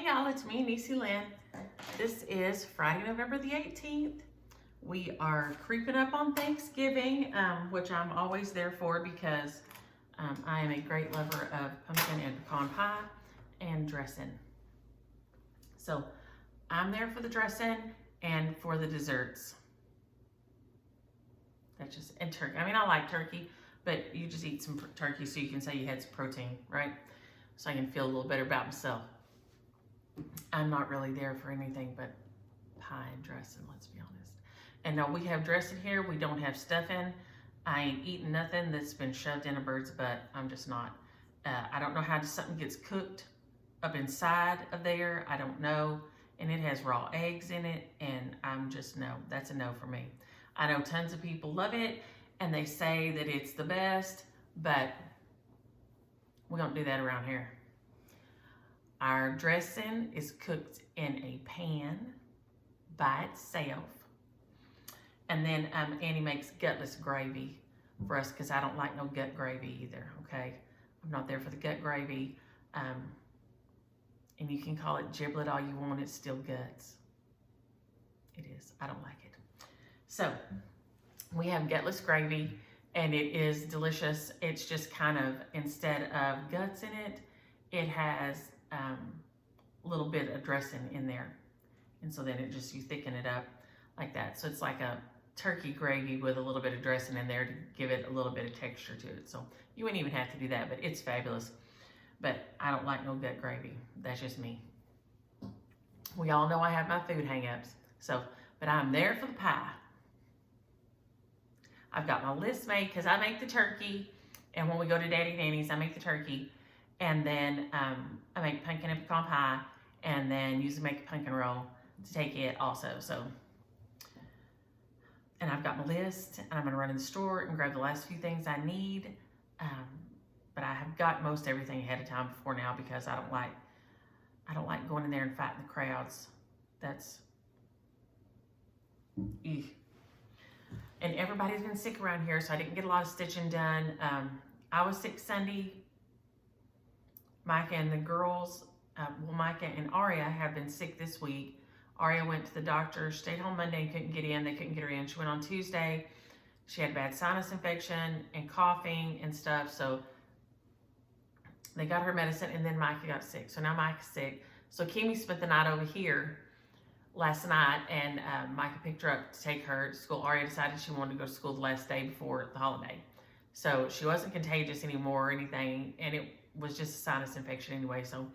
Hey y'all, it's me, Niecy Lynn. This is Friday, November the 18th. We are creeping up on Thanksgiving, which I'm always there for because I am a great lover of pumpkin and pecan pie and dressing. So I'm there for the dressing and for the desserts. That's just, and turkey. I mean, I like turkey, but you just eat some turkey so you can say you had some protein, right? So I can feel a little better about myself. I'm not really there for anything but pie and dressing, let's be honest. And no, we have dressing here. We don't have stuffing. I ain't eating nothing that's been shoved in a bird's butt. I'm just not. I don't know how something gets cooked up inside of there. I don't know. And it has raw eggs in it. And I'm just, no, that's a no for me. I know tons of people love it and they say that it's the best, but we don't do that around here. Our dressing is cooked in a pan by itself. And then Annie makes gutless gravy for us because I don't like no gut gravy either, okay? I'm not there for the gut gravy. And you can call it giblet all you want, it's still guts. It is, I don't like it. So, we have gutless gravy and it is delicious. It's just kind of, instead of guts in it, it has a little bit of dressing in there. And so then it just, you thicken it up like that. So it's like a turkey gravy with a little bit of dressing in there to give it a little bit of texture to it. So you wouldn't even have to do that, but it's fabulous. But I don't like no gut gravy. That's just me. We all know I have my food hang-ups. So, but I'm there for the pie. I've got my list made because I make the turkey. And when we go to Daddy Danny's, I make the turkey. And then I make pumpkin and pecan pie, and then usually make a pumpkin roll to take it also. So, and I've got my list, and I'm gonna run in the store and grab the last few things I need. But I have got most everything ahead of time before now because I don't like going in there and fighting the crowds. That's, eugh. And everybody's been sick around here, so I didn't get a lot of stitching done. I was sick Sunday. Micah and the girls, well, Micah and Aria have been sick this week. Aria went to the doctor, stayed home Monday and couldn't get in. They couldn't get her in. She went on Tuesday. She had bad sinus infection and coughing and stuff. So they got her medicine and then Micah got sick. So now Micah's sick. So Kimmy spent the night over here last night and Micah picked her up to take her to school. Aria decided she wanted to go to school the last day before the holiday. So she wasn't contagious anymore or anything. And it was just a sinus infection anyway, so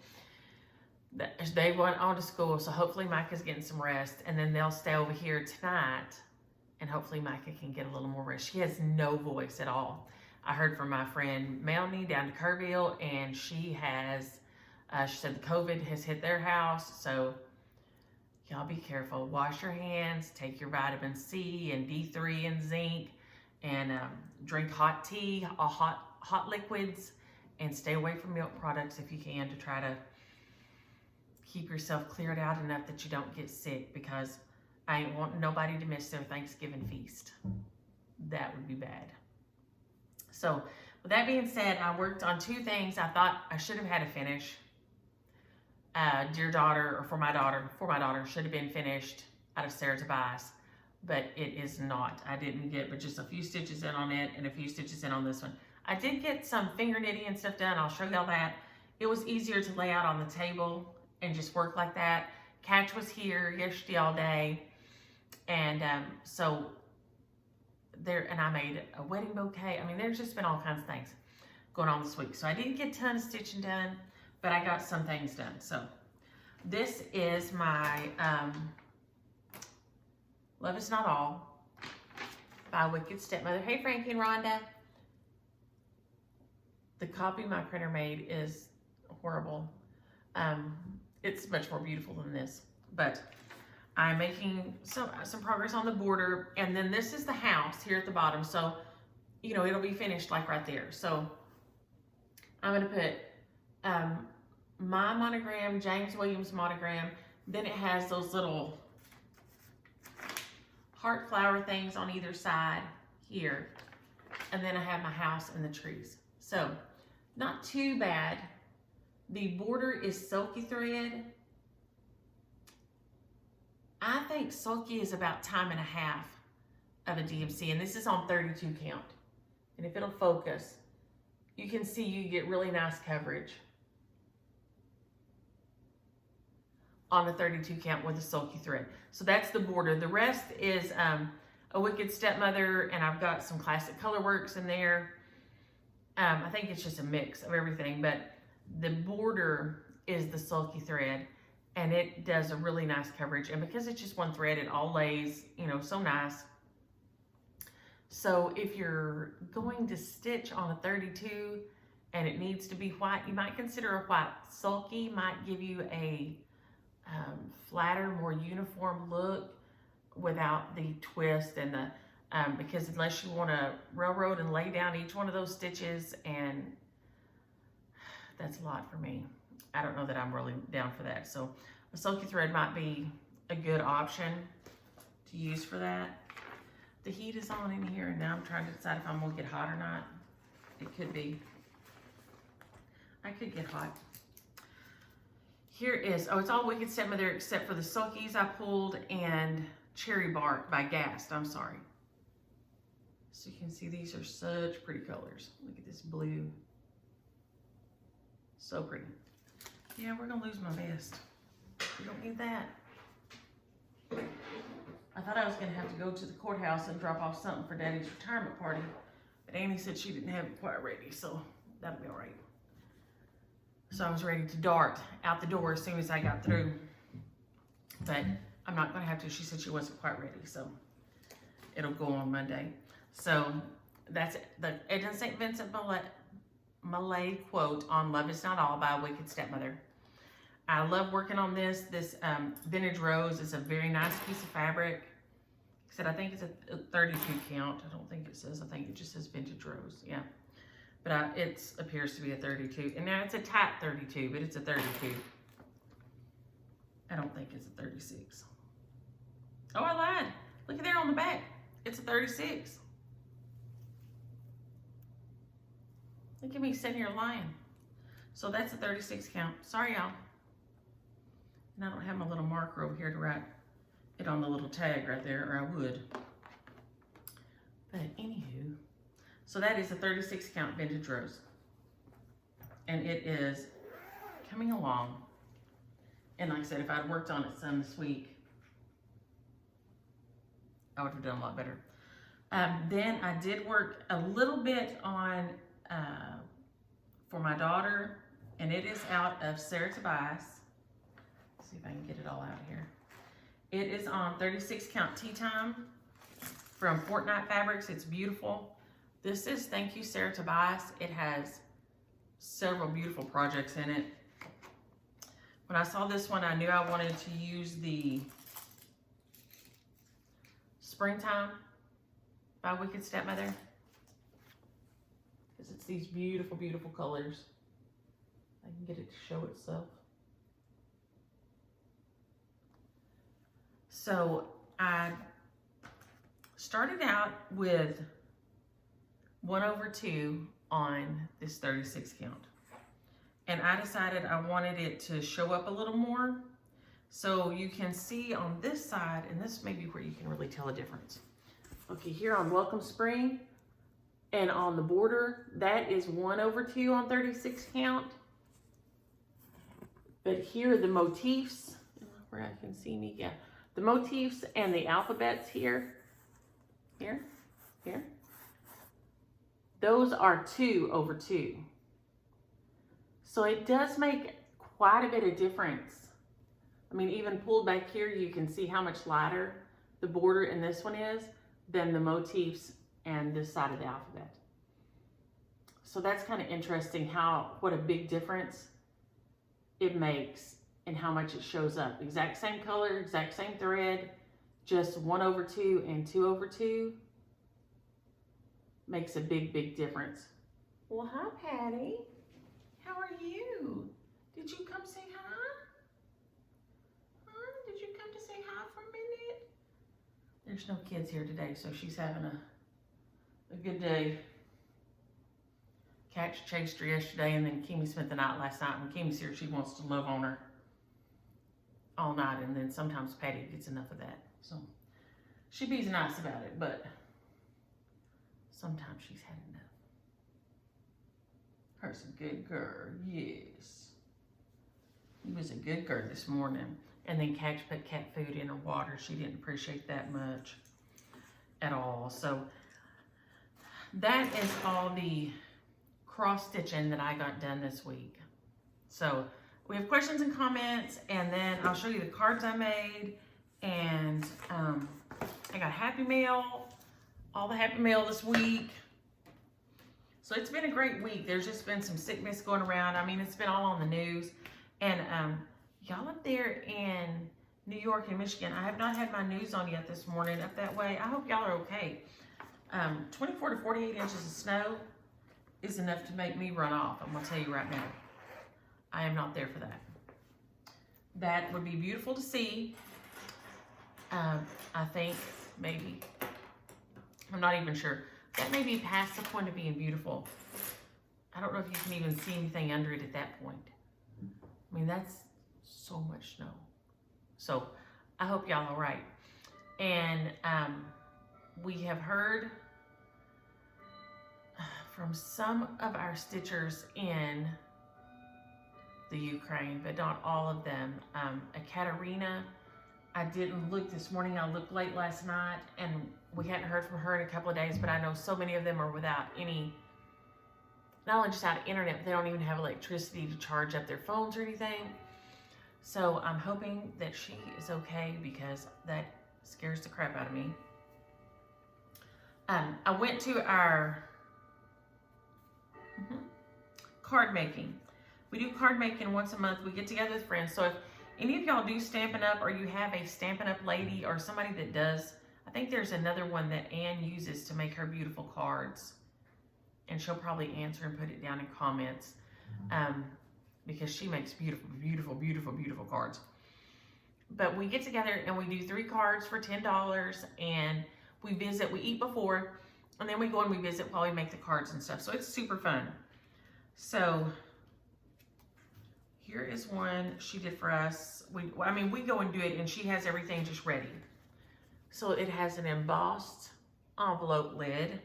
they went on to school, so hopefully Micah's getting some rest, and then they'll stay over here tonight, and hopefully Micah can get a little more rest. She has no voice at all. I heard from my friend Melanie down to Kerrville, and she has, she said the COVID has hit their house, so y'all be careful. Wash your hands, take your vitamin C and D3 and zinc, and drink hot tea, hot liquids, and stay away from milk products if you can to try to keep yourself cleared out enough that you don't get sick, because I ain't wanting nobody to miss their Thanksgiving feast. That would be bad. So with that being said, I worked on two things I thought I should have had to finish. Dear daughter, or for my daughter should have been finished out of Sarah Tobias, but it is not. I didn't get but just a few stitches in on it and a few stitches in on this one. I did get some finger knitting and stuff done. I'll show y'all that. It was easier to lay out on the table and just work like that. Catch was here yesterday all day. And so there, and I made a wedding bouquet. I mean, there's just been all kinds of things going on this week. So I didn't get a ton of stitching done, but I got some things done. So this is my Love Is Not All by Wicked Stepmother. Hey, Frankie and Rhonda. The copy my printer made is horrible. It's much more beautiful than this, but I'm making some progress on the border, and then this is the house here at the bottom. So, you know, it'll be finished like right there. So I'm gonna put my monogram, James Williams monogram. Then it has those little heart flower things on either side here, and then I have my house and the trees. So, not too bad. The border is silky thread, I think sulky is about time and a half of a DMC, and this is on 32 count. And if it'll focus, you can see you get really nice coverage on the 32 count with a sulky thread. So that's the border. The rest is a Wicked Stepmother, and I've got some Classic Colorworks in there. I think it's just a mix of everything, but the border is the sulky thread, and it does a really nice coverage. And because it's just one thread, it all lays, you know, so nice. So if you're going to stitch on a 32 and it needs to be white, you might consider a white sulky. Might give you a flatter, more uniform look without the twist and the because unless you want to railroad and lay down each one of those stitches, and that's a lot for me. I don't know that I'm really down for that. So a sulky thread might be a good option to use for that. The heat is on in here, and now I'm trying to decide if I'm gonna get hot or not. It could be. I could get hot. Here is, oh, it's all Wicked Stepmother except for the sulkies I pulled and Cherry Bark by Gast. I'm sorry. So you can see these are such pretty colors. Look at this blue. So pretty. Yeah, we're gonna lose my vest. We don't need that. I thought I was gonna have to go to the courthouse and drop off something for Daddy's retirement party, but Annie said she didn't have it quite ready, so that'll be all right. So I was ready to dart out the door as soon as I got through, but I'm not gonna have to. She said she wasn't quite ready, so it'll go on Monday. So that's the Edna St. Vincent Millay quote on Love Is Not All by Wicked Stepmother. I love working on this. This vintage rose is a very nice piece of fabric. Like I said, I think it's a 32 count. I don't think it says, I think it just says vintage rose, yeah. But it appears to be a 32. And now it's a tight 32, but it's a 32. I don't think it's a 36. Oh, I lied. Look at there on the back. It's a 36. Look at me sitting here lying. So that's a 36 count. Sorry, y'all. And I don't have my little marker over here to write it on the little tag right there, or I would. But anywho, so that is a 36 count vintage rose. And it is coming along. And like I said, if I'd worked on it some this week, I would have done a lot better. Then I did work a little bit on, for my daughter, and it is out of Sarah Tobias. See if I can get it all out here. It is on 36 count Tea Time from Fortnite Fabrics. It's beautiful. This is Thank You Sarah Tobias. It has several beautiful projects in it. When I saw this one, I knew I wanted to use the Springtime by Wicked Stepmother, because it's these beautiful, beautiful colors. I can get it to show itself. So I started out with 1/2 on this 36 count. And I decided I wanted it to show up a little more. So you can see on this side, and this may be where you can really tell a difference. Okay, here on Welcome Spring, and on the border, that is 1/2 on 36 count. But here the motifs, where I can see me, yeah. The motifs and the alphabets here, those are 2/2. So it does make quite a bit of difference. I mean, even pulled back here, you can see how much lighter the border in this one is than the motifs and this side of the alphabet. So that's kind of interesting what a big difference it makes and how much it shows up. Exact same color, exact same thread, just 1/2 and 2/2 makes a big, big difference. Well, hi, Patty. How are you? Did you come say hi? Huh? Did you come to say hi for a minute? There's no kids here today, so she's having a good day. Catch chased her yesterday, and then Kimmy spent the night last night. When Kimmy's here, she wants to love on her. all night, and then sometimes Patty gets enough of that. So she be's nice about it, but sometimes she's had enough. Her's a good girl, yes. He was a good girl this morning. And then Catch put cat food in her water. She didn't appreciate that much at all. So that is all the cross stitching that I got done this week. So we have questions and comments, and then I'll show you the cards I made. And I got Happy Mail, all the Happy Mail this week. So it's been a great week. There's just been some sickness going around. I mean, it's been all on the news. And y'all up there in New York and Michigan, I have not had my news on yet this morning up that way. I hope y'all are okay. 24 to 48 inches of snow is enough to make me run off. I'm going to tell you right now. I am not there for that. That would be beautiful to see. I think maybe, I'm not even sure. That may be past the point of being beautiful. I don't know if you can even see anything under it at that point. I mean, that's so much snow. So I hope y'all are right. And we have heard from some of our stitchers in the Ukraine, but not all of them. Katerina, I didn't look this morning. I looked late last night, and we hadn't heard from her in a couple of days, but I know so many of them are without any, not only just out of internet, but they don't even have electricity to charge up their phones or anything. So I'm hoping that she is okay, because that scares the crap out of me. I went to our card making. We do card making once a month. We get together with friends. So if any of y'all do Stampin' Up, or you have a Stampin' Up lady or somebody that does, I think there's another one that Ann uses to make her beautiful cards. And she'll probably answer and put it down in comments, because she makes beautiful, beautiful, beautiful, beautiful cards. But we get together and we do 3 cards for $10, and we visit, we eat before, and then we go and we visit while we make the cards and stuff. So it's super fun. So here is one she did for us. We go and do it, and she has everything just ready. So it has an embossed envelope lid.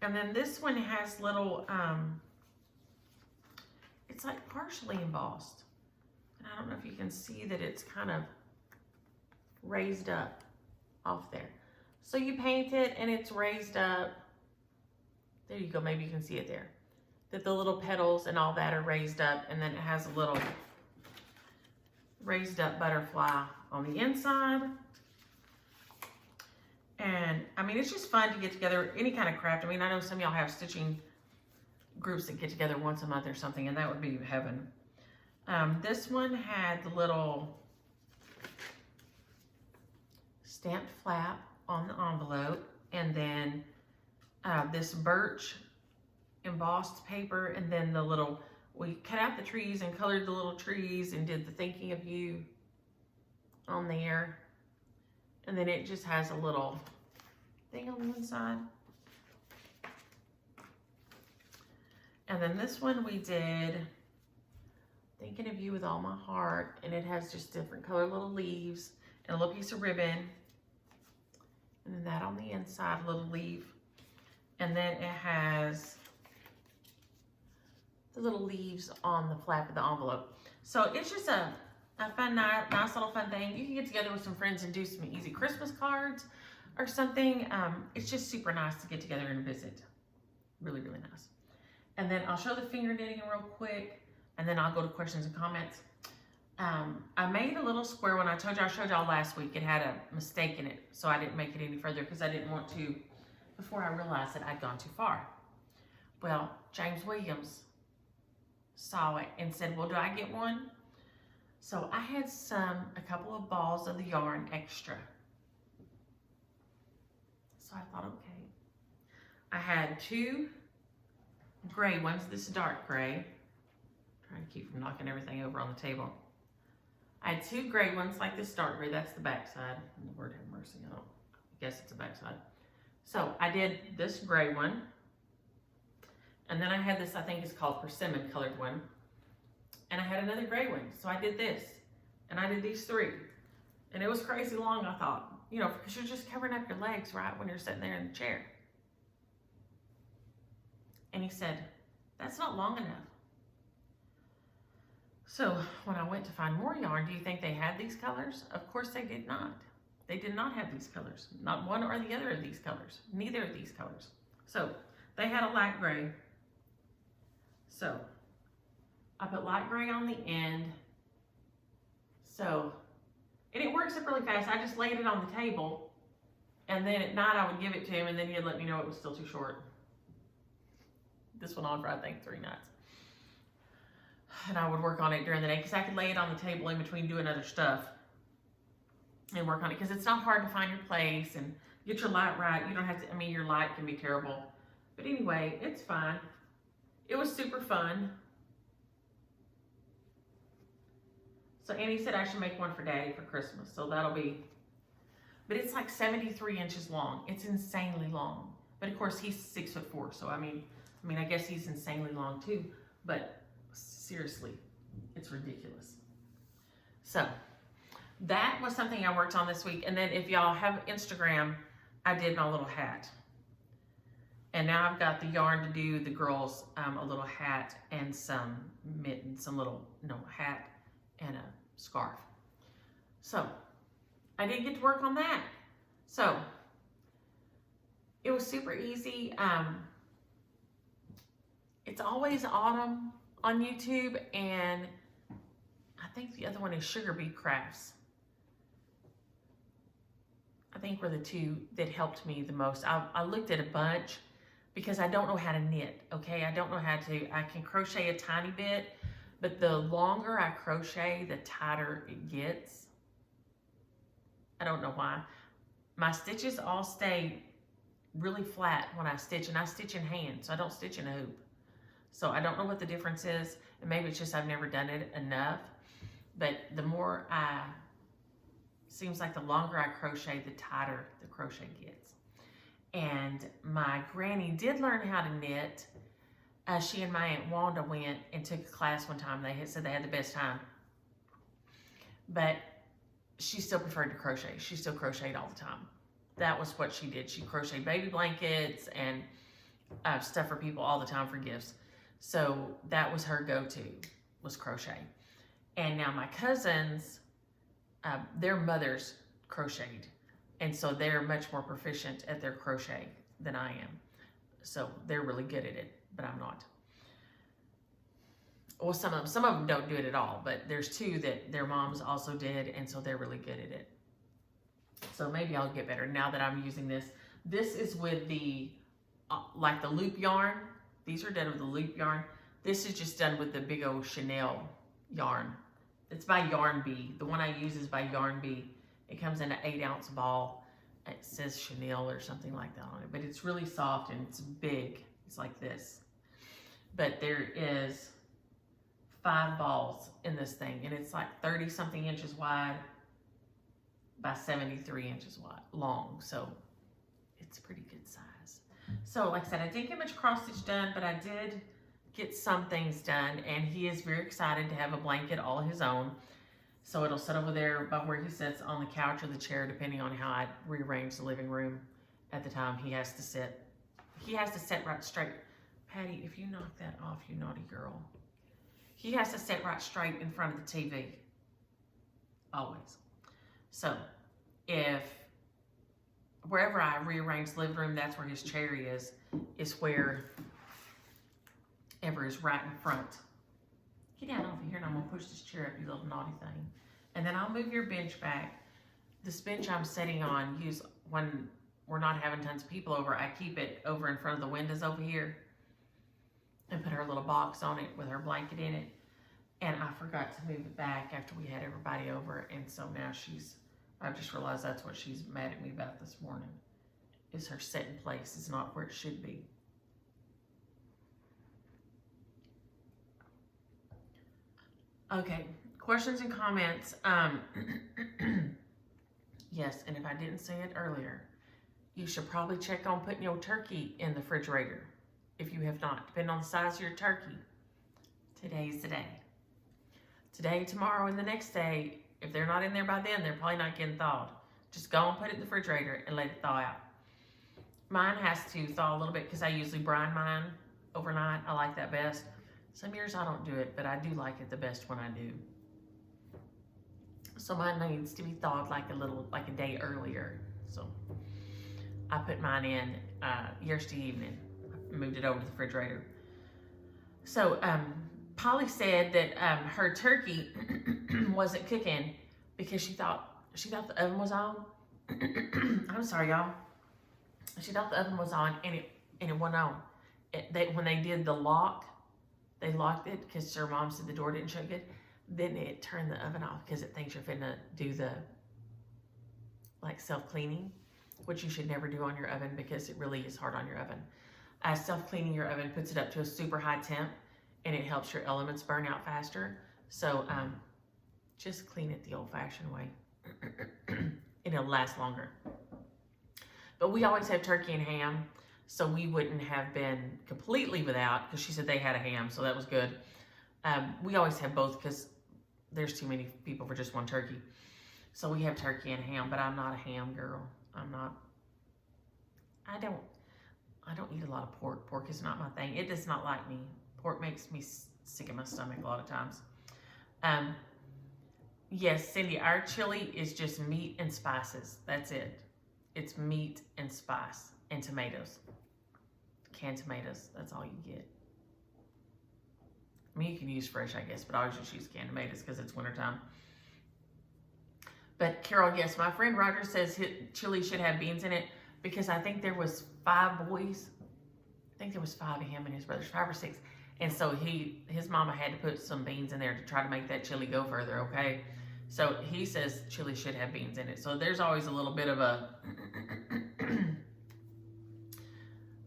And then this one has little, it's like partially embossed. And I don't know if you can see that it's kind of raised up off there. So you paint it and it's raised up. There you go, maybe you can see it there. That the little petals and all that are raised up, and then it has a little raised up butterfly on the inside. And I mean, it's just fun to get together, any kind of craft. I mean, I know some of y'all have stitching groups that get together once a month or something, and that would be heaven. This one had the little stamped flap on the envelope, and then this birch embossed paper, and then the little, we cut out the trees and colored the little trees and did the thinking of you on there. And then it just has a little thing on the inside. And then this one we did thinking of you with all my heart, and it has just different color little leaves and a little piece of ribbon. And then that on the inside, a little leaf. And then it has the little leaves on the flap of the envelope. So it's just a fun, nice little fun thing. You can get together with some friends and do some easy Christmas cards or something. It's just super nice to get together and visit. Really, really nice. And then I'll show the finger knitting real quick, and then I'll go to questions and comments. I made a little square one. I showed y'all last week. It had a mistake in it, so I didn't make it any further because I didn't want to, before I realized that I'd gone too far. Well, James Williams saw it and said, well, do I get one? So I had a couple of balls of the yarn extra. So I thought, okay. I had 2 gray ones. This is dark gray. Trying to keep from knocking everything over on the table. I had 2 gray ones like this dark gray. That's the back side. Lord have mercy. I guess it's the back side. So I did this gray one. And then I had this, I think it's called persimmon colored one. And I had another gray one. So I did this. And I did these 3. And it was crazy long, I thought. You know, because you're just covering up your legs, right, when you're sitting there in the chair. And he said, that's not long enough. So when I went to find more yarn, do you think they had these colors? Of course they did not. They did not have these colors. Not one or the other of these colors. Neither of these colors. So they had a light gray. So I put light gray on the end. So, and it works up really fast. I just laid it on the table, and then at night I would give it to him, and then he'd let me know it was still too short. This went on for, I think, 3 nights. And I would work on it during the day, because I could lay it on the table in between doing other stuff and work on it, because it's not hard to find your place and get your light right. You don't have to, I mean, your light can be terrible. But anyway, it's fine. It was super fun. So Annie said I should make one for Daddy for Christmas. So that'll be, but it's like 73 inches long. It's insanely long. But of course he's 6'4". So I mean, I guess he's insanely long too. But seriously, it's ridiculous. So that was something I worked on this week. And then if y'all have Instagram, I did my little hat. And now I've got the yarn to do the girls a little hat and some mittens, hat and a scarf. So I did get to work on that. So it was super easy. It's always autumn on YouTube, and I think the other one is Sugar Bee Crafts. I think were the 2 that helped me the most. I looked at a bunch because I don't know how to knit, okay? I don't know how to, I can crochet a tiny bit, but the longer I crochet, the tighter it gets. I don't know why. My stitches all stay really flat when I stitch, and I stitch in hand, so I don't stitch in a hoop. So I don't know what the difference is, and maybe it's just I've never done it enough, but the more seems like the longer I crochet, the tighter the crochet gets. And my granny did learn how to knit. She and my Aunt Wanda went and took a class one time. They said they had the best time. But she still preferred to crochet. She still crocheted all the time. That was what she did. She crocheted baby blankets and stuff for people all the time for gifts. So that was her go-to, was crochet. And now my cousins, their mothers crocheted. And so they're much more proficient at their crochet than I am. So they're really good at it, but I'm not. Well, some of them don't do it at all, but there's 2 that their moms also did, and so they're really good at it. So maybe I'll get better now that I'm using this. This is with the, like the loop yarn. These are done with the loop yarn. This is just done with the big old Chanel yarn. It's by Yarn Bee. The one I use is by Yarn Bee. It comes in an 8-ounce ball. It says Chanel or something like that on it, but it's really soft and it's big. It's like this. But there is 5 balls in this thing, and it's like 30-something inches wide by 73 inches wide, long. So it's a pretty good size. So like I said, I didn't get much cross stitch done, but I did get some things done, and he is very excited to have a blanket all his own. So it'll sit over there by where he sits on the couch or the chair, depending on how I rearrange the living room at the time he has to sit. He has to sit right straight. Patty, if you knock that off, you naughty girl. He has to sit right straight in front of the TV. Always. So if wherever I rearrange the living room, that's where his chair is where ever is right in front. Get down over here and I'm gonna push this chair up, you little naughty thing. And then I'll move your bench back. This bench I'm sitting on, when we're not having tons of people over, I keep it over in front of the windows over here and put her little box on it with her blanket in it. And I forgot to move it back after we had everybody over. And so now I just realized that's what she's mad at me about this morning, is her setting place is not where it should be. Okay, questions and comments. Yes, and if I didn't say it earlier, you should probably check on putting your turkey in the refrigerator if you have not, depending on the size of your turkey. Today's the day. Today, tomorrow, and the next day, If they're not in there by then, they're probably not getting thawed. Just go and put it in the refrigerator and let it thaw out. Mine has to thaw a little bit because I usually brine mine overnight. I like that best. Some years I don't do it, but I do like it the best when I do. So mine needs to be thawed like a day earlier. So I put mine in yesterday evening. I moved it over to the refrigerator. So Polly said that her turkey wasn't cooking because she thought the oven was on. I'm sorry, y'all. She thought the oven was on and it went on. When they did the lock, they locked it because her mom said the door didn't shut good. Then it turned the oven off because it thinks you're finna do the self-cleaning, which you should never do on your oven because it really is hard on your oven. Self-cleaning your oven puts it up to a super high temp and it helps your elements burn out faster. So just clean it the old-fashioned way and it'll last longer. But we always have turkey and ham, so we wouldn't have been completely without, because she said they had a ham, so that was good. We always have both because there's too many people for just one turkey. So we have turkey and ham, but I'm not a ham girl. I don't eat a lot of pork. Pork is not my thing. It does not like me. Pork makes me sick in my stomach a lot of times. Yes, Cindy, our chili is just meat and spices. That's it. It's meat and spice and tomatoes. Canned tomatoes. That's all you get. I mean, you can use fresh, I guess, but I always just use canned tomatoes because it's wintertime. But Carol, yes, my friend Roger says chili should have beans in it because I think there was 5 boys. I think there was 5 of him and his brothers, 5 or 6. And so his mama had to put some beans in there to try to make that chili go further, okay? So he says chili should have beans in it. So there's always a little bit of a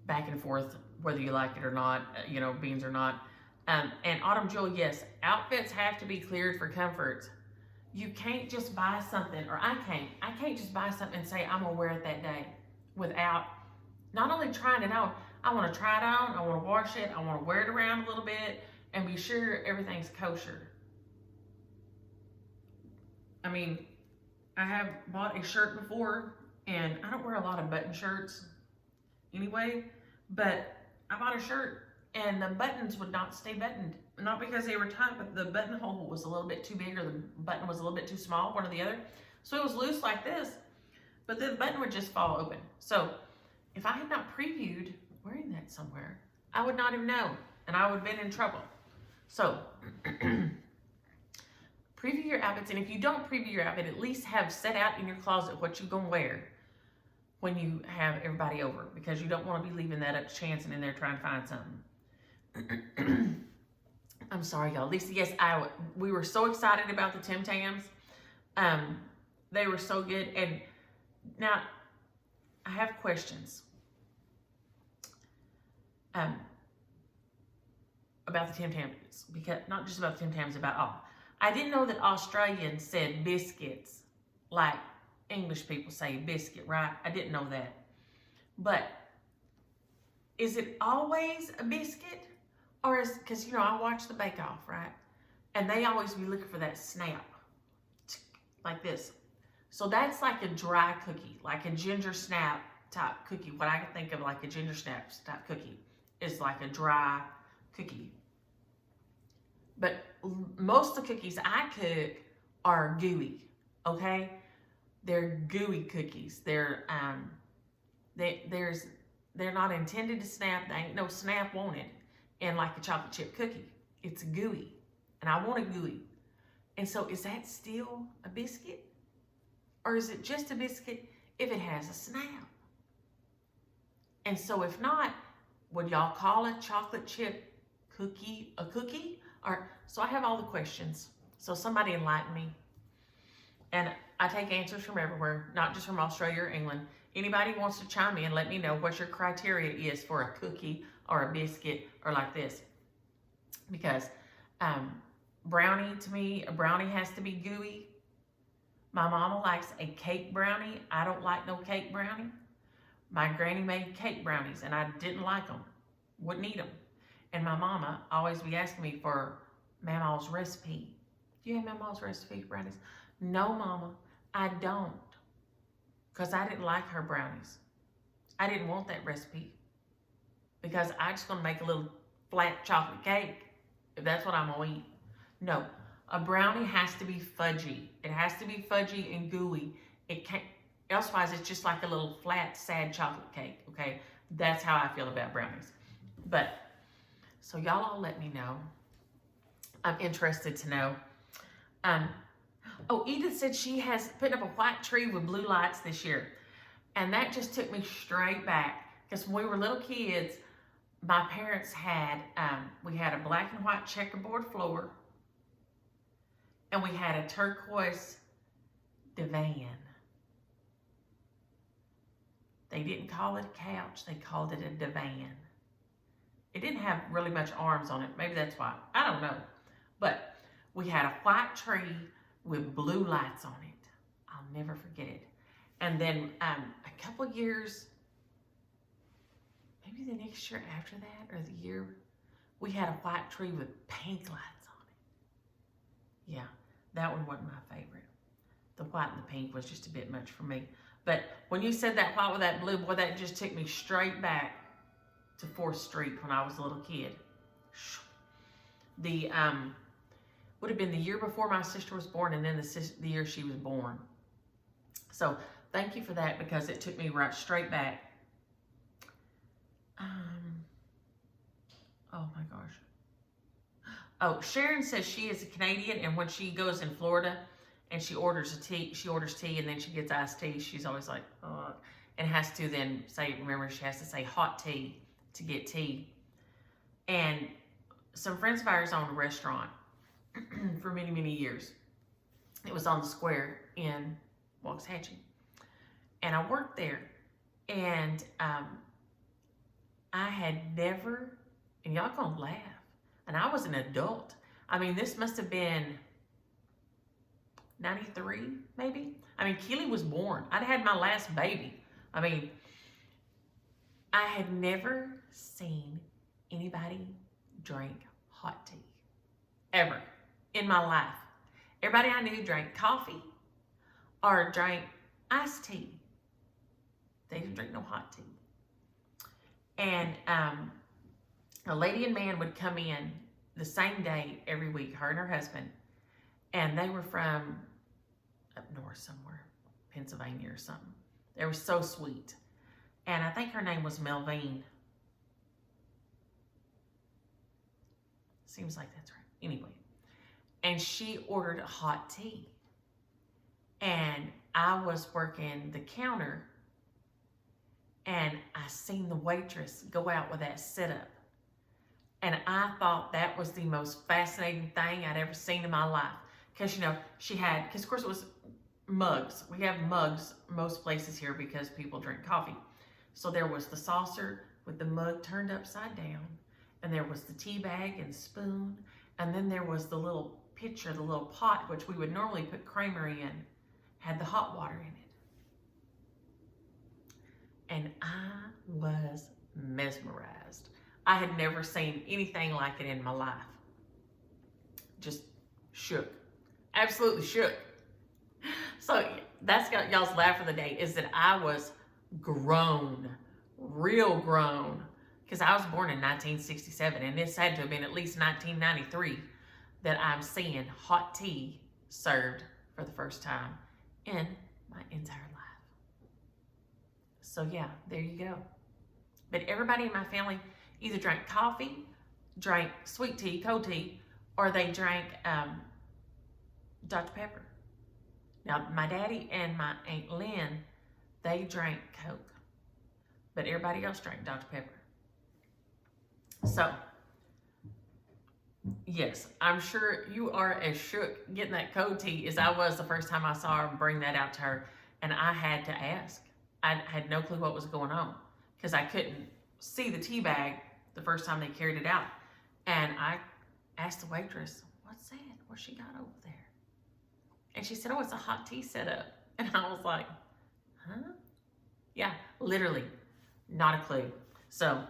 back and forth, whether you like it or not, beans or not. And Autumn Jewel, yes, outfits have to be cleared for comfort. You can't just buy something, or I can't just buy something and say I'm gonna wear it that day without not only trying it on. I want to try it on, I want to wash it, I want to wear it around a little bit and be sure everything's kosher. I mean, I have bought a shirt before, and I don't wear a lot of button shirts anyway, but I bought a shirt and the buttons would not stay buttoned. Not because they were tight, but the buttonhole was a little bit too big or the button was a little bit too small, one or the other. So it was loose like this, but the button would just fall open. So if I had not previewed wearing that somewhere, I would not have known and I would have been in trouble. So preview your outfits, and if you don't preview your outfit, at least have set out in your closet what you're gonna wear when you have everybody over, because you don't want to be leaving that up to chance and in there trying to find something. I'm sorry, y'all. Lisa, yes, we were so excited about the Tim Tams. They were so good. And now I have questions about the Tim Tams, because not just about the Tim Tams, about all. I didn't know that Australians said biscuits like English people say biscuit, right? I didn't know that. But is it always a biscuit? Or is, because, I watch the Bake Off, right? And they always be looking for that snap, like this. So that's like a dry cookie, like a ginger snap type cookie. What I can think of like a ginger snap type cookie is like a dry cookie. But most of the cookies I cook are gooey, okay? They're gooey cookies. They're not intended to snap. There ain't no snap wanted in like a chocolate chip cookie. It's gooey, and I want it gooey. And so is that still a biscuit? Or is it just a biscuit if it has a snap? And so if not, would y'all call a chocolate chip cookie a cookie? So I have all the questions. So somebody enlighten me. And I take answers from everywhere, not just from Australia or England. Anybody wants to chime in, let me know what your criteria is for a cookie or a biscuit or like this. Because brownie, to me, a brownie has to be gooey. My mama likes a cake brownie. I don't like no cake brownie. My granny made cake brownies and I didn't like them. Wouldn't eat them. And my mama always be asking me for Mama's recipe. Do you have my mom's recipe for brownies? No, Mama, I don't. Because I didn't like her brownies. I didn't want that recipe. Because I just going to make a little flat chocolate cake. If that's what I'm going to eat. No. A brownie has to be fudgy. It has to be fudgy and gooey. It can't, elsewise it's just like a little flat, sad chocolate cake, okay? That's how I feel about brownies. But, so y'all all let me know. I'm interested to know. Oh, Edith said she has put up a white tree with blue lights this year. And that just took me straight back. Because when we were little kids, my parents had, we had a black and white checkerboard floor. And we had a turquoise divan. They didn't call it a couch, they called it a divan. It didn't have really much arms on it. Maybe that's why. I don't know. But we had a white tree with blue lights on it. I'll never forget it. And then a couple of years, maybe the next year after that, or the year, we had a white tree with pink lights on it. Yeah, that one wasn't my favorite. The white and the pink was just a bit much for me. But when you said that white with that blue, boy, that just took me straight back to 4th Street when I was a little kid. The, would have been the year before my sister was born, and then the year she was born. So thank you for that, because it took me right straight back. Oh my gosh. Oh, Sharon says she is a Canadian, and when she goes in Florida and she orders tea, and then she gets iced tea, she's always like, oh, and has to then say, remember, she has to say hot tea to get tea. And some friends of ours owned a restaurant for many, many years. It was on the square in Waxahachie. And I worked there. And I had never, and y'all gonna laugh, and I was an adult. I mean, this must have been 93, maybe? I mean, Keely was born. I'd had my last baby. I mean, I had never seen anybody drink hot tea. Ever. In my life. Everybody I knew drank coffee or drank iced tea. They didn't drink no hot tea. And a lady and man would come in the same day every week, her and her husband, and they were from up north somewhere, Pennsylvania or something. They were so sweet. And I think her name was Melvine. Seems like that's right. Anyway. And she ordered a hot tea. And I was working the counter, and I seen the waitress go out with that setup. And I thought that was the most fascinating thing I'd ever seen in my life. Because, you know, she had, because of course it was mugs. We have mugs most places here because people drink coffee. So there was the saucer with the mug turned upside down. And there was the tea bag and spoon. And then there was the little pitcher, the little pot, which we would normally put creamery in, had the hot water in it. And I was mesmerized. I had never seen anything like it in my life. Just shook. Absolutely shook. So that's got y'all's laugh of the day, is that I was grown, real grown, because I was born in 1967, and this had to have been at least 1993 that I'm seeing hot tea served for the first time in my entire life. So yeah, there you go. But everybody in my family either drank coffee, drank sweet tea, cold tea, or they drank Dr. Pepper. Now, my daddy and my Aunt Lynn, they drank Coke. But everybody else drank Dr. Pepper. So, yes, I'm sure you are as shook getting that cold tea as I was the first time I saw her bring that out to her. And I had to ask. I had no clue what was going on because I couldn't see the tea bag the first time they carried it out. And I asked the waitress, what's that? What she got over there? And she said, oh, it's a hot tea setup. And I was like, huh? Yeah, literally, not a clue. So,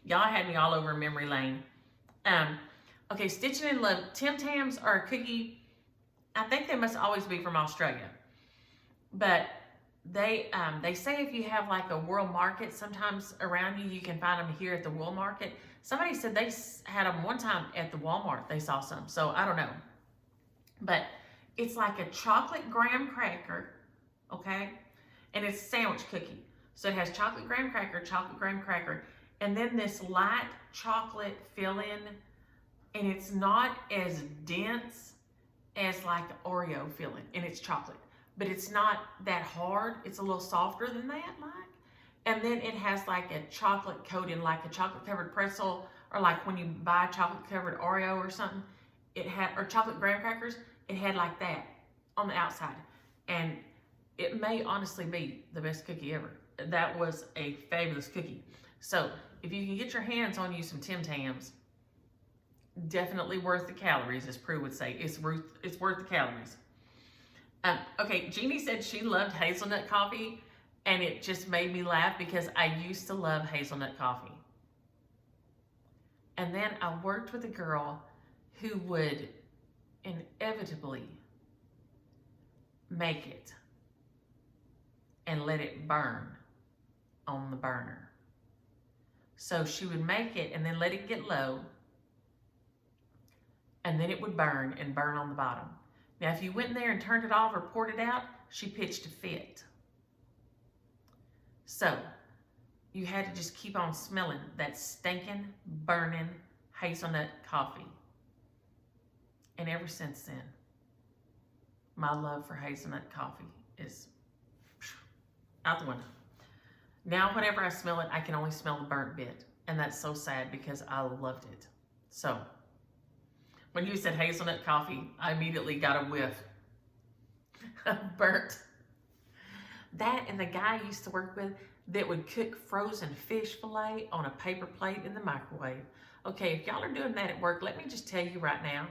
y'all had me all over memory lane. Okay, Stitching in Love. Tim Tams are a cookie I think they must always be from Australia. But they say if you have like a world market, sometimes around you, you can find them here at the world market. Somebody said they had them one time at the Walmart. They saw some, so I don't know. But it's like a chocolate graham cracker, okay? And it's a sandwich cookie. So it has chocolate graham cracker, and then this light chocolate filling, and it's not as dense as like the Oreo filling, and it's chocolate. But it's not that hard. It's a little softer than that, like. And then it has like a chocolate coating, like a chocolate covered pretzel, or like when you buy chocolate covered Oreo or something, it had, or chocolate graham crackers, it had like that on the outside. And it may honestly be the best cookie ever. That was a fabulous cookie. So if you can get your hands on you some Tim Tams, definitely worth the calories, as Prue would say. It's worth the calories. Okay, Jeannie said she loved hazelnut coffee, and it just made me laugh because I used to love hazelnut coffee. And then I worked with a girl who would inevitably make it and let it burn on the burner. So she would make it and then let it get low, and then it would burn and burn on the bottom. Now, if you went in there and turned it off or poured it out, she pitched a fit. So you had to just keep on smelling that stinking, burning hazelnut coffee. And ever since then, my love for hazelnut coffee is out the window. Now, whenever I smell it, I can only smell the burnt bit. And that's so sad because I loved it. So when you said hazelnut coffee, I immediately got a whiff of burnt. That, and the guy I used to work with that would cook frozen fish fillet on a paper plate in the microwave. Okay, if y'all are doing that at work, let me just tell you right now,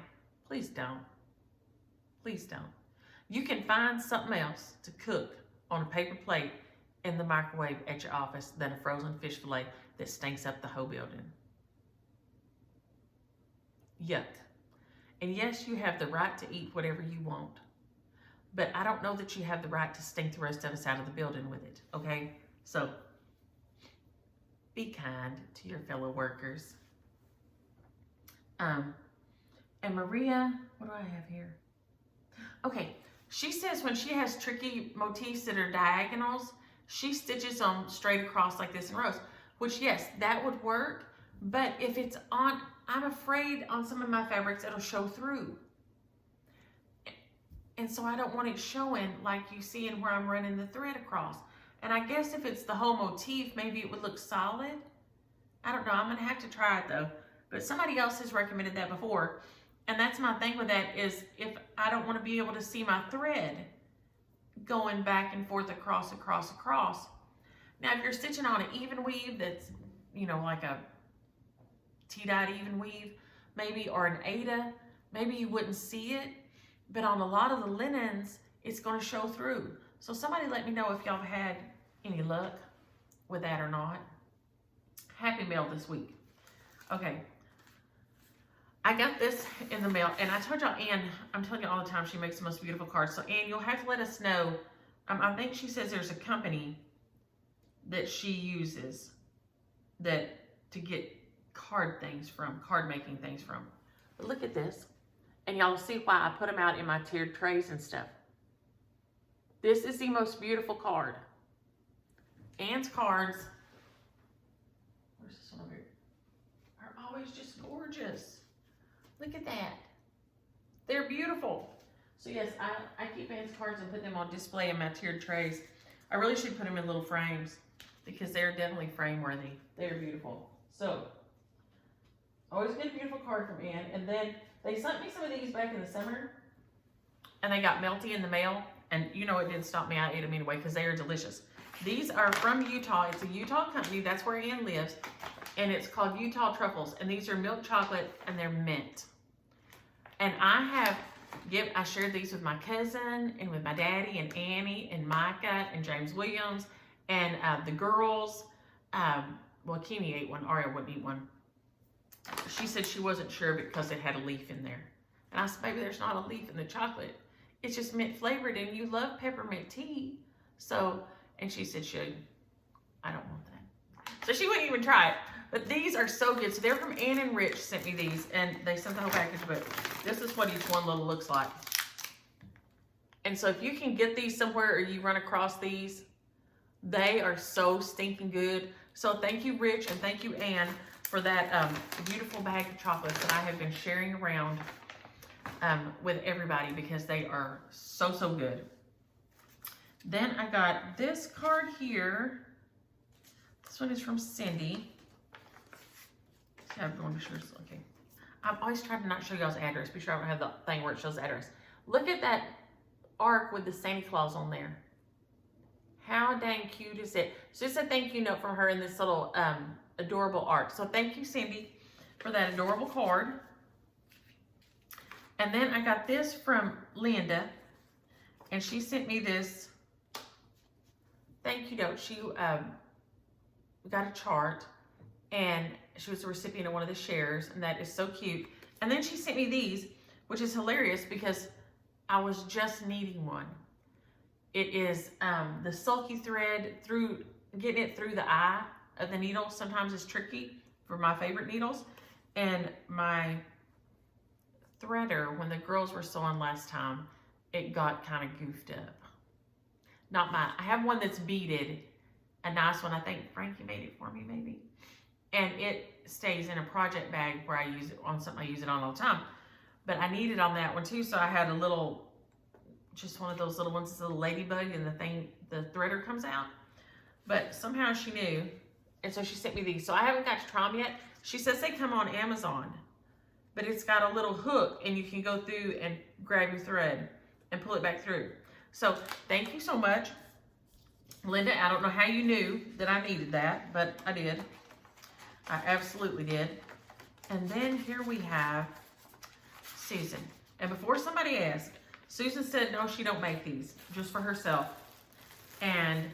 please don't. Please don't. You can find something else to cook on a paper plate in the microwave at your office than a frozen fish fillet that stinks up the whole building. Yuck. And yes, you have the right to eat whatever you want, but I don't know that you have the right to stink the rest of us out of the building with it, okay? So be kind to your fellow workers. And Maria, what do I have here? Okay, she says when she has tricky motifs that are diagonals, she stitches them straight across like this in rows, which yes, that would work, but if it's on, I'm afraid on some of my fabrics it'll show through. And so I don't want it showing like you see in where I'm running the thread across. And I guess if it's the whole motif, maybe it would look solid. I don't know, I'm gonna have to try it though. But somebody else has recommended that before. And that's my thing with that is if I don't want to be able to see my thread going back and forth across. Now, if you're stitching on an even weave that's, you know, like a T-dot even weave, maybe, or an Aida, maybe you wouldn't see it, but on a lot of the linens, it's going to show through. So somebody let me know if y'all had any luck with that or not. Happy mail this week. Okay. I got this in the mail, and I told y'all, Ann, I'm telling you all the time, she makes the most beautiful cards. So, Ann, you'll have to let us know. I think she says there's a company that she uses that to get card making things from. But look at this, and y'all see why I put them out in my tiered trays and stuff. This is the most beautiful card. Ann's cards, where's this one over here, are always just gorgeous. Look at that. They're beautiful. So yes, I keep Ann's cards and put them on display in my tiered trays. I really should put them in little frames because they're definitely frame worthy. They're beautiful. So, always get a beautiful card from Ann. And then they sent me some of these back in the summer and they got melty in the mail. And you know, it didn't stop me. I ate them anyway because they are delicious. These are from Utah. It's a Utah company. That's where Ann lives. And it's called Utah Truffles. And these are milk chocolate and they're mint. And I shared these with my cousin and with my daddy and Annie and Micah and James Williams and the girls. Well, Kimi ate one. Aria wouldn't eat one. She said she wasn't sure because it had a leaf in there. And I said, baby, there's not a leaf in the chocolate. It's just mint flavored and you love peppermint tea. So, and she said, I don't want that. So she wouldn't even try it. But these are so good. So they're from Ann and Rich sent me these, and they sent the whole package, but this is what each one little looks like. And so if you can get these somewhere or you run across these, they are so stinking good. So thank you, Rich, and thank you, Ann, for that beautiful bag of chocolates that I have been sharing around with everybody because they are so, so good. Then I got this card here. This one is from Cindy. I'm going to sure. Okay. I'm always trying to not show y'all's address. Be sure I don't have the thing where it shows the address. Look at that arc with the Santa Claus on there. How dang cute is it? It's just a thank you note from her in this little adorable arc. So thank you, Cindy, for that adorable card. And then I got this from Linda, and she sent me this thank you note. She got a chart, and she was a recipient of one of the shares, and that is so cute. And then she sent me these, which is hilarious because I was just needing one. It is the sulky thread getting it through the eye of the needle. Sometimes it's tricky for my favorite needles. And my threader, when the girls were sewing last time, it got kind of goofed up. Not mine. I have one that's beaded, a nice one. I think Frankie made it for me, maybe. And it stays in a project bag where I use it on something I use it on all the time. But I need it on that one too, so I had a little, just one of those little ones, it's a little ladybug, and the threader comes out. But somehow she knew, and so she sent me these. So I haven't got to try them yet. She says they come on Amazon, but it's got a little hook, and you can go through and grab your thread and pull it back through. So thank you so much, Linda. I don't know how you knew that I needed that, but I did. I absolutely did. And then here we have Susan. And before somebody asks, Susan said no, she don't make these, just for herself. And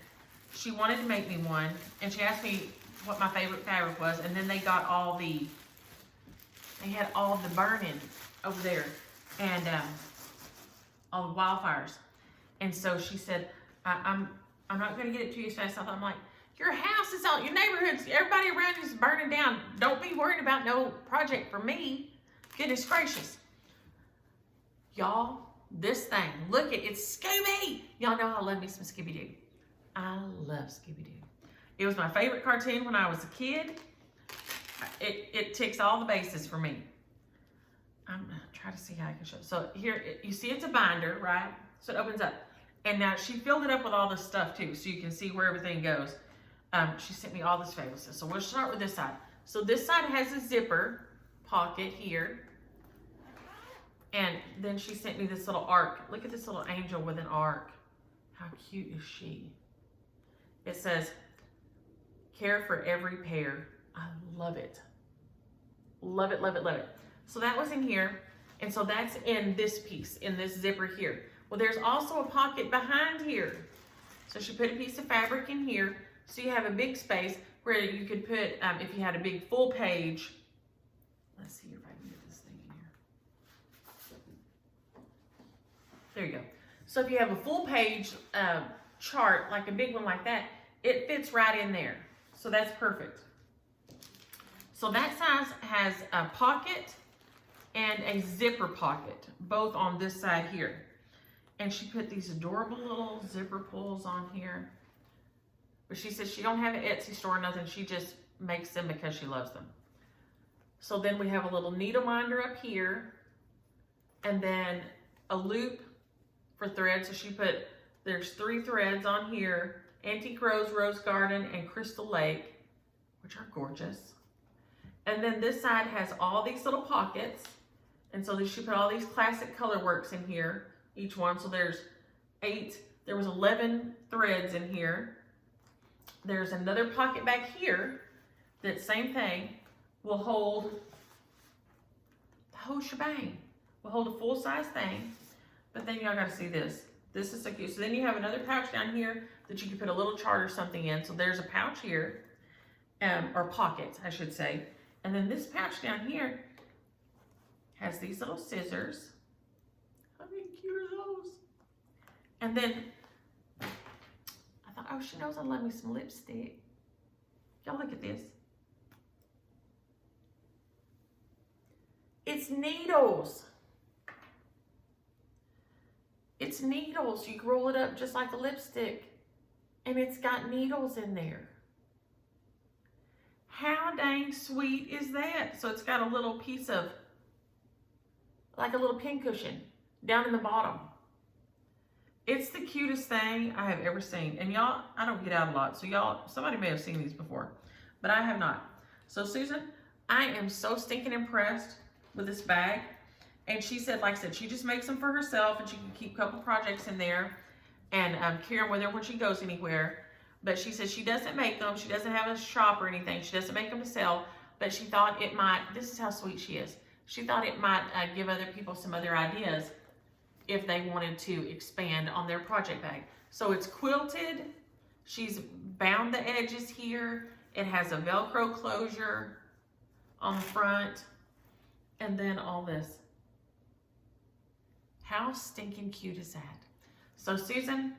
she wanted to make me one, and she asked me what my favorite fabric was, and then they got they had all the burning over there, and all the wildfires. And so she said, I'm not gonna get it to you as fast. I'm like, your house is on, your neighborhood's, everybody around you is burning down. Don't be worried about no project for me. Goodness gracious. Y'all, this thing, look at it's Scooby. Y'all know I love me some Scooby-Doo. I love Scooby-Doo. It was my favorite cartoon when I was a kid. It ticks all the bases for me. I'm gonna try to see how I can show. So here, you see it's a binder, right? So it opens up. And now she filled it up with all this stuff too, so you can see where everything goes. She sent me all this fabulous stuff. So we'll start with this side. So this side has a zipper pocket here. And then she sent me this little arc. Look at this little angel with an arc. How cute is she? It says, care for every pair. I love it. Love it, love it, love it. So that was in here. And so that's in this piece, in this zipper here. Well, there's also a pocket behind here. So she put a piece of fabric in here. So you have a big space where you could put, if you had a big full page, let's see if I can get this thing in here. There you go. So if you have a full page chart, like a big one like that, it fits right in there. So that's perfect. So that size has a pocket and a zipper pocket, both on this side here. And she put these adorable little zipper pulls on here. But she says she don't have an Etsy store or nothing. She just makes them because she loves them. So then we have a little needle minder up here. And then a loop for thread. So she put, there's 3 threads on here. Antique Rose, Rose Garden, and Crystal Lake, which are gorgeous. And then this side has all these little pockets. And so she put all these classic color works in here, each one. So there's 8, there was 11 threads in here. There's another pocket back here that same thing will hold the whole shebang. Will hold a full-size thing. But then y'all gotta see this. This is so cute. So then you have another pouch down here that you can put a little chart or something in. So there's a pouch here, or pocket, I should say. And then this pouch down here has these little scissors. mean, cute are those? And then I thought, oh, she knows how to lend me some lipstick. Y'all look at this. It's needles. It's needles. You roll it up just like a lipstick. And it's got needles in there. How dang sweet is that? So it's got a little piece of, like a little pincushion down in the bottom. It's the cutest thing I have ever seen. And y'all, I don't get out a lot. So y'all, somebody may have seen these before, but I have not. So Susan, I am so stinking impressed with this bag. And she said, like I said, she just makes them for herself and she can keep a couple projects in there and carry them with her when she goes anywhere. But she says she doesn't make them. She doesn't have a shop or anything. She doesn't make them to sell. But she thought it might, this is how sweet she is. She thought it might give other people some other ideas if they wanted to expand on their project bag. So it's quilted. She's bound the edges here. It has a Velcro closure on the front. And then all this. How stinking cute is that? So Susan,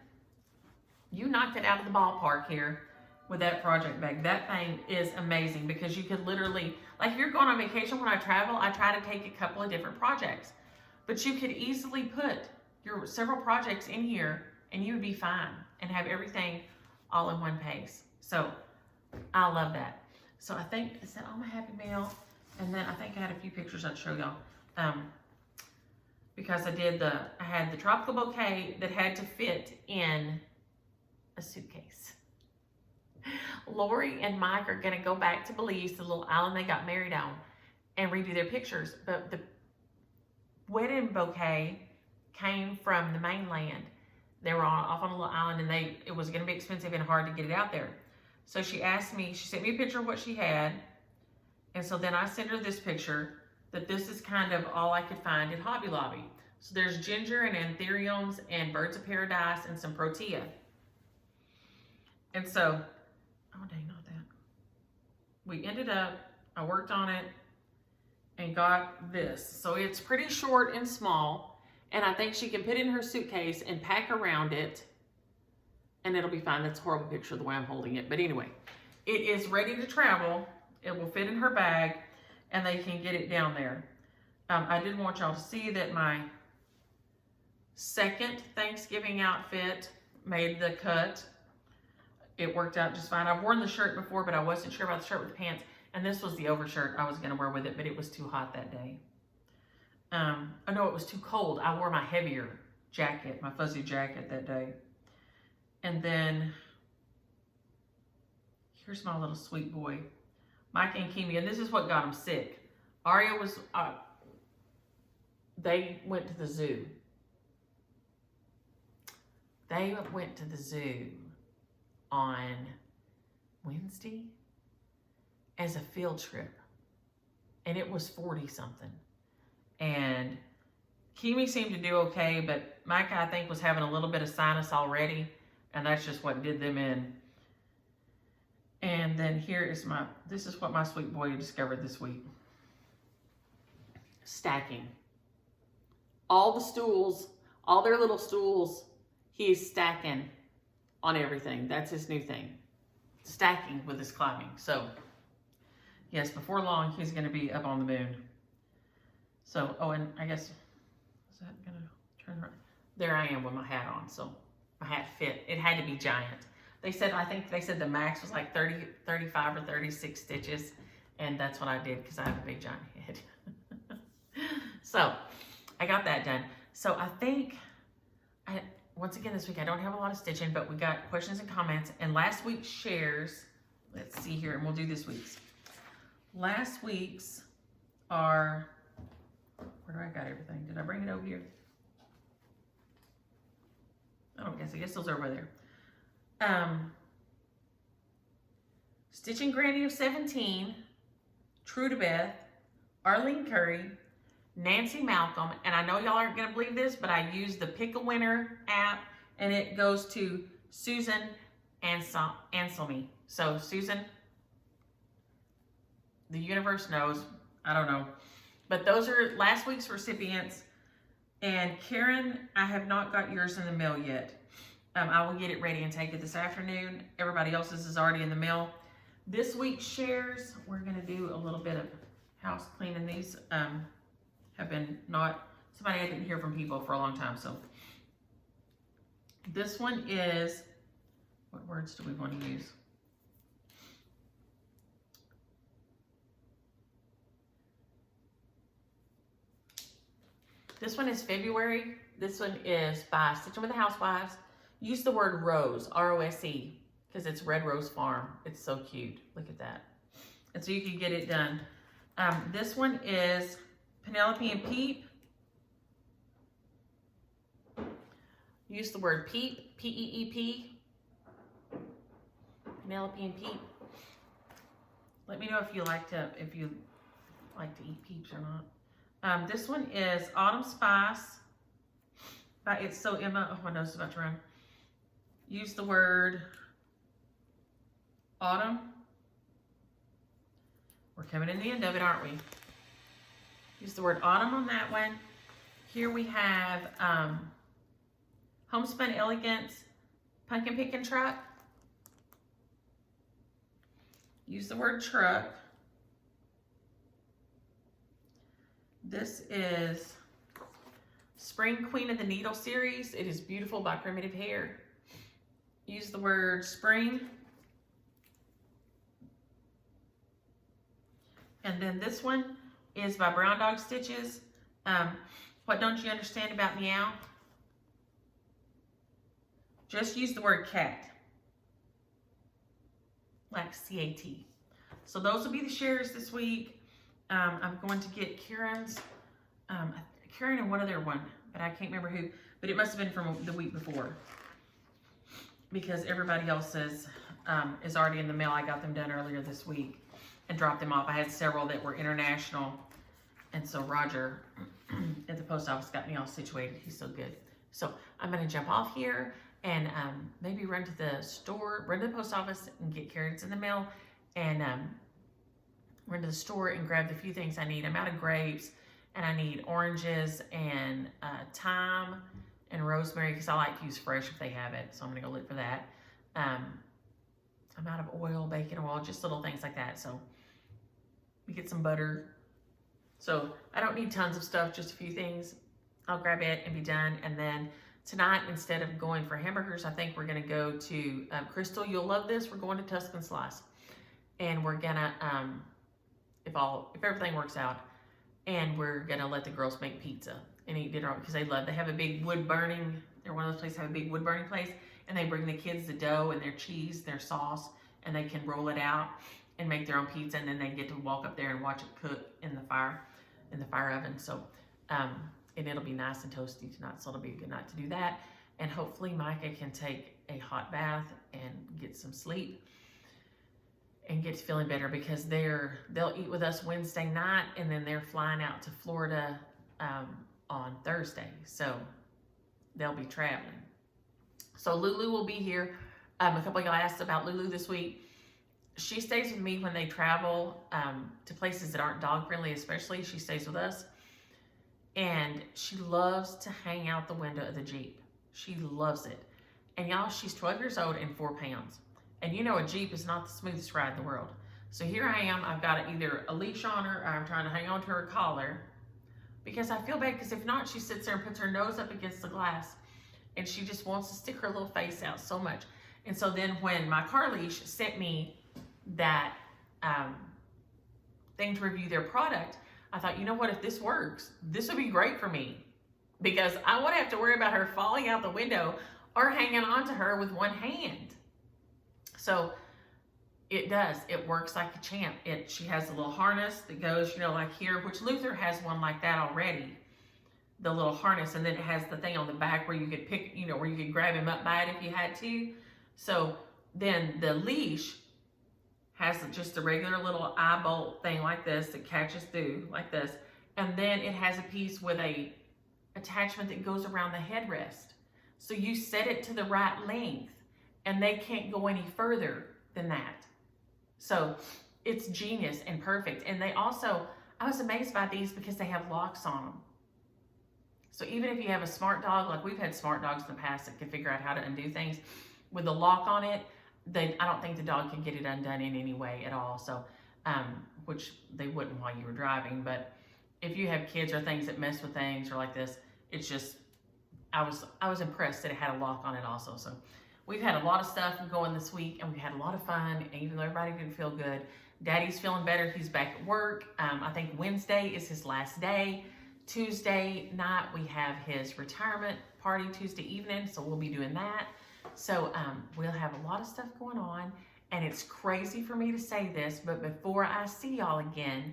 you knocked it out of the ballpark here with that project bag. That thing is amazing because you could literally, like if you're going on vacation when I travel, I try to take a couple of different projects. But you could easily put your several projects in here and you would be fine and have everything all in one place. So I love that. So I think, is that all my Happy Mail? And then I think I had a few pictures I'd show y'all. Because I had the tropical bouquet that had to fit in a suitcase. Lori and Mike are gonna go back to Belize, the little island they got married on, and redo their pictures. But the wedding bouquet came from the mainland. They were off on a little island and it was gonna be expensive and hard to get it out there. So she asked me, she sent me a picture of what she had. And so then I sent her this picture that this is kind of all I could find at Hobby Lobby. So there's ginger and anthuriums and birds of paradise and some protea. And so, oh dang, not that. We ended up, I worked on it and got this. So it's pretty short and small. And I think she can put it in her suitcase and pack around it. And it'll be fine. That's a horrible picture the way I'm holding it. But anyway, it is ready to travel. It will fit in her bag and they can get it down there. I did want y'all to see that my second Thanksgiving outfit made the cut. It worked out just fine. I've worn the shirt before, but I wasn't sure about the shirt with the pants. And this was the overshirt I was gonna wear with it, but it was too hot that day. I know it was too cold. I wore my heavier jacket, my fuzzy jacket that day. And then, here's my little sweet boy, Mike and Kimi, and this is what got him sick. Aria was, they went to the zoo. They went to the zoo on Wednesday as a field trip. And it was 40 something. And Kimi seemed to do okay, but Micah, I think, was having a little bit of sinus already. And that's just what did them in. And then here is this is what my sweet boy discovered this week. Stacking. All the stools, all their little stools, he is stacking on everything. That's his new thing. Stacking with his climbing. So, yes, before long, he's going to be up on the moon. So, oh, and I guess, is that going to turn around? There I am with my hat on. So, my hat fit. It had to be giant. They said, I think they said the max was like 30, 35 or 36 stitches. And that's what I did because I have a big giant head. So, I got that done. So, I think, once again this week, I don't have a lot of stitching, but we got questions and comments. And last week's shares, let's see here, and we'll do this week's. Last week's are, where do I got everything? Did I bring it over here? Oh, I guess those are over there. Stitching Granny of 17, True to Beth, Arlene Curry, Nancy Malcolm, and I know y'all aren't going to believe this, but I use the Pick a Winner app, and it goes to Susan Anselmy. So, Susan, the universe knows. I don't know. But those are last week's recipients. And Karen, I have not got yours in the mail yet. I will get it ready and take it this afternoon. Everybody else's is already in the mail. This week's shares, we're gonna do a little bit of house cleaning. These have been somebody I didn't hear from people for a long time. So this one is, what words do we want to use? This one is February. This one is by Stitching with the Housewives. Use the word rose, R-O-S-E, because it's Red Rose Farm. It's so cute. Look at that. And so you can get it done. This one is Penelope and Peep. Use the word peep, P-E-E-P. Penelope and Peep. Let me know if you like to eat peeps or not. This one is Autumn Spice by It's So Emma. Oh, my nose is about to run. Use the word autumn. We're coming in the end of it, aren't we? Use the word autumn on that one. Here we have Homespun Elegance Pumpkin Picking Truck. Use the word truck. This is Spring Queen of the Needle series. It is beautiful by Primitive Hair. Use the word spring. And then this one is by Brown Dog Stitches. What don't you understand about meow? Just use the word cat. Like C-A-T. So those will be the shares this week. I'm going to get Karen and one other one, but I can't remember who, but it must have been from the week before because everybody else's is already in the mail. I got them done earlier this week and dropped them off. I had several that were international, and so Roger at the post office got me all situated. He's so good. So I'm going to jump off here and maybe run to the store, run to the post office and get Karen's in the mail, and run to the store and grab the few things I need. I'm out of grapes, and I need oranges and thyme and rosemary because I like to use fresh if they have it. So I'm gonna go look for that. I'm out of oil, bacon oil, just little things like that. So we get some butter. So I don't need tons of stuff, just a few things. I'll grab it and be done. And then tonight, instead of going for hamburgers, I think we're gonna go to Crystal. You'll love this. We're going to Tuscan Slice, and we're gonna if everything works out, and we're gonna let the girls make pizza and eat dinner because they have a big wood burning. They're one of those places that have a big wood burning place, and they bring the kids the dough and their cheese, their sauce, and they can roll it out and make their own pizza, and then they get to walk up there and watch it cook in the fire oven. So and it'll be nice and toasty tonight, so it'll be a good night to do that. And hopefully Micah can take a hot bath and get some sleep and get feeling better because they'll eat with us Wednesday night, and then they're flying out to Florida on Thursday. So they'll be traveling. So Lulu will be here. A couple of y'all asked about Lulu this week. She stays with me when they travel to places that aren't dog friendly, especially. She stays with us. And she loves to hang out the window of the Jeep. She loves it. And y'all, she's 12 years old and 4 pounds. And you know a Jeep is not the smoothest ride in the world. So here I am, I've got either a leash on her or I'm trying to hang on to her collar because I feel bad, because if not, she sits there and puts her nose up against the glass and she just wants to stick her little face out so much. And so then when my car leash sent me that thing to review their product, I thought, you know what, if this works, this would be great for me because I won't have to worry about her falling out the window or hanging onto her with one hand. So it does. It works like a champ. She has a little harness that goes, like here, which Luther has one like that already, the little harness, and then it has the thing on the back where you could pick, where you could grab him up by it if you had to. So then the leash has just a regular little eye bolt thing like this that catches through like this. And then it has a piece with a attachment that goes around the headrest. So you set it to the right length and they can't go any further than that. So it's genius and perfect. And they also, I was amazed by these because they have locks on them. So even if you have a smart dog, like we've had smart dogs in the past that can figure out how to undo things, with the lock on it, I don't think the dog can get it undone in any way at all. So, which they wouldn't while you were driving. But if you have kids or things that mess with things or like this, it's just, I was impressed that it had a lock on it also. So we've had a lot of stuff going this week, and we had a lot of fun. And even though everybody didn't feel good, Daddy's feeling better. He's back at work. I think Wednesday is his last day. Tuesday night we have his retirement party Tuesday evening, so we'll be doing that. So we'll have a lot of stuff going on, and it's crazy for me to say this, but before I see y'all again,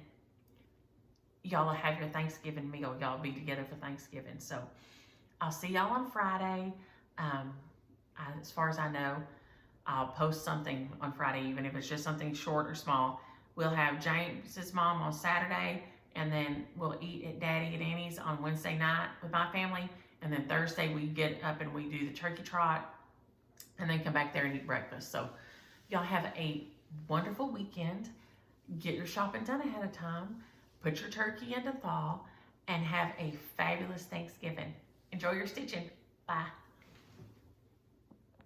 y'all will have your Thanksgiving meal. Y'all be together for Thanksgiving. So I'll see y'all on Friday. As far as I know, I'll post something on Friday, even if it's just something short or small. We'll have James's mom on Saturday, and then we'll eat at Daddy and Annie's on Wednesday night with my family. And then Thursday we get up and we do the turkey trot, and then come back there and eat breakfast. So y'all have a wonderful weekend. Get your shopping done ahead of time. Put your turkey into thaw, and have a fabulous Thanksgiving. Enjoy your stitching. Bye.